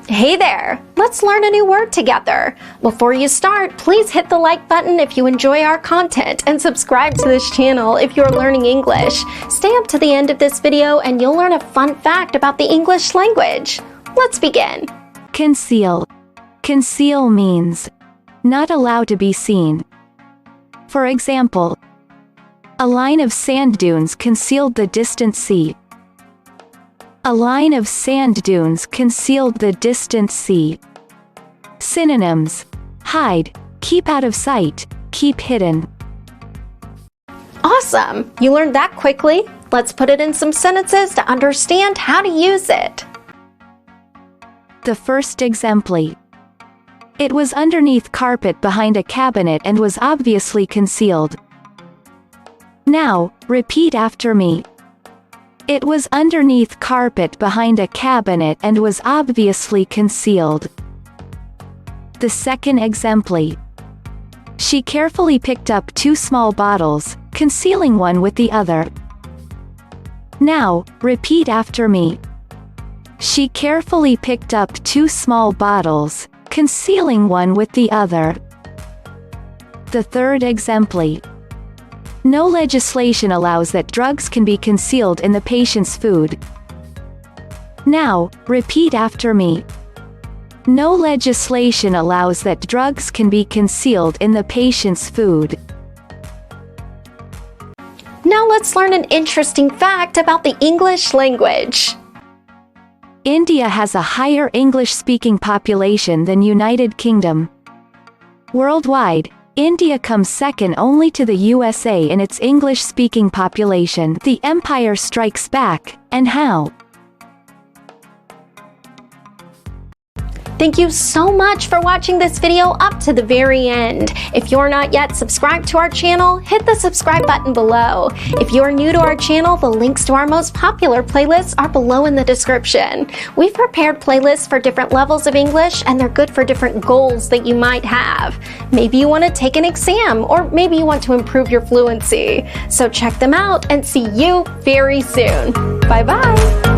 Hey there! Let's learn a new word together. Before you start, please hit the like button if you enjoy our content and subscribe to this channel if you're learning English. Stay up to the end of this video and you'll learn a fun fact about the English language. Let's begin. Conceal. Conceal means not allow to be seen. For example, a line of sand dunes concealed the distant sea. A line of sand dunes concealed the distant sea. Synonyms: hide, keep out of sight, keep hidden. Awesome! You learned that quickly. Let's put it in some sentences to understand how to use it. The first exemplar. It was underneath carpet behind a cabinet and was obviously concealed. Now, repeat after me. It was underneath carpet behind a cabinet and was obviously concealed. The second exemplar. She carefully picked up two small bottles, concealing one with the other. Now, repeat after me. She carefully picked up two small bottles, concealing one with the other. The third exemplar. No legislation allows that drugs can be concealed in the patient's food. Now, repeat after me. No legislation allows that drugs can be concealed in the patient's food. Now let's learn an interesting fact about the English language. India has a higher English-speaking population than United Kingdom. Worldwide, India comes second only to the USA in its English-speaking population. The empire strikes back, and how? Thank you so much for watching this video up to the very end. If you're not yet subscribed to our channel, hit the subscribe button below. If you're new to our channel, the links to our most popular playlists are below in the description. We've prepared playlists for different levels of English, and they're good for different goals that you might have. Maybe you want to take an exam, or maybe you want to improve your fluency. So check them out and see you very soon. Bye-bye.